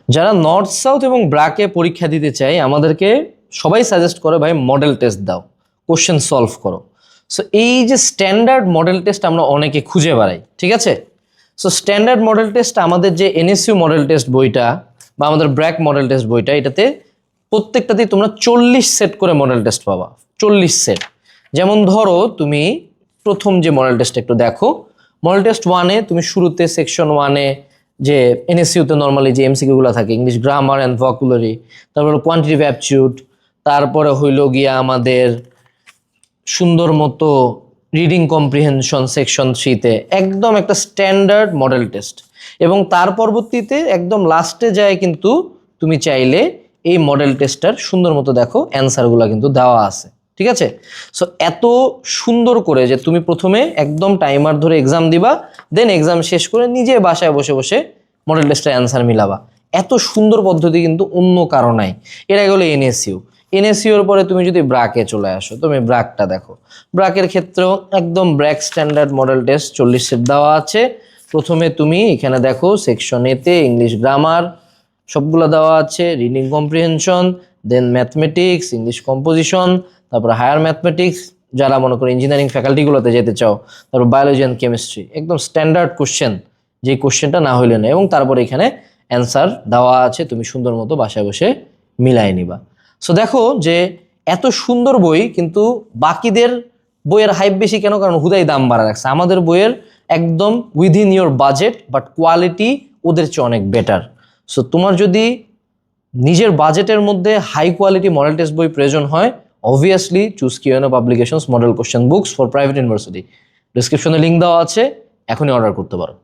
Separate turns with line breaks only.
যারা north south এবং ব্র্যাকে পরীক্ষা দিতে চায় আমাদেরকে সবাই সাজেস্ট করে ভাই মডেল টেস্ট দাও, কোশ্চেন সলভ করো। সো এই যে স্ট্যান্ডার্ড মডেল টেস্ট আমরা অনেকে খুঁজে বেড়াই, ঠিক আছে? সো স্ট্যান্ডার্ড মডেল টেস্ট আমাদের যে এনএসইউ মডেল টেস্ট বইটা বা আমাদের ব্র্যাক মডেল টেস্ট বইটা, এটাতে প্রত্যেকটাতেই তোমরা 40 সেট করে মডেল টেস্ট পাবা, 40 সেট। যেমন ধরো তুমি প্রথম যে মডেল টেস্ট একটু দেখো, মডেল টেস্ট 1-এ তুমি শুরুতে সেকশন 1-এ যে এনএসইউতে নর্মালি যে এমসিকিউগুলো থাকে, ইংলিশ গ্রামার অ্যান্ড ভোকাবুলারি, তারপরে কোয়ান্টিটিভ অ্যাপটিটিউড, তারপরে হইল গিয়া আমাদের সুন্দর মতো রিডিং কম্প্রিহেনশন সেকশন 3-তে একদম একটা স্ট্যান্ডার্ড মডেল টেস্ট। এবং তার পরবর্তীতে একদম লাস্টে যায় কিন্তু তুমি চাইলে এই মডেল টেস্টটার সুন্দর মতো দেখো অ্যান্সারগুলো কিন্তু দেওয়া আছে, ঠিক আছে? সো এত সুন্দর করে যে তুমি প্রথমে একদম টাইমার ধরে এক্সাম দিবা, দেন এক্সাম শেষ করে নিজে বাসায় বসে বসে মডেল টেস্টের অ্যান্সার মিলাবা, এত সুন্দর পদ্ধতি কিন্তু অন্য কারো নাই। এর আগে হলো এনএসইউ। এনএসইউর পরে তুমি যদি ব্র্যাকে চলে আসো, তুমি ব্র্যাকটা দেখো। ব্র্যাকের ক্ষেত্রেও একদম BRAC standard model test 40 set দেওয়া আছে। প্রথমে তুমি এখানে দেখো সেকশন এতে ইংলিশ গ্রামার সবগুলো দেওয়া আছে, রিডিং কম্প্রিহেনশন, দেন ম্যাথমেটিক্স, ইংলিশ কম্পোজিশন, তারপর হায়ার ম্যাথমেটিক্স যারা মনে করো ইঞ্জিনিয়ারিং ফ্যাকাল্টিগুলোতে যেতে চাও, তারপর বায়োলজি অ্যান্ড কেমিস্ট্রি, একদম স্ট্যান্ডার্ড কোশ্চেন, যে কোশ্চেনটা না হইলে না। এবং তারপর এখানে অ্যান্সার দেওয়া আছে, তুমি সুন্দর মতো বাসায় বসে মিলাই নিবা। সো দেখো যে এত সুন্দর বই, কিন্তু বাকিদের বইয়ের হাইপ বেশি কেন? কারণ হুদাই দাম বাড়া রাখছে। আমাদের বইয়ের একদম within your budget, but quality ওদের চেয়ে অনেক বেটার। সো তোমার যদি নিজের বাজেটের মধ্যে হাই কোয়ালিটি মডেল টেস্ট বই প্রয়োজন হয়, অবভিয়াসলি চুজ কিউএনও publications model question books for private university. ডিসক্রিপশনে লিঙ্ক দেওয়া আছে, এখনই অর্ডার করতে পারো।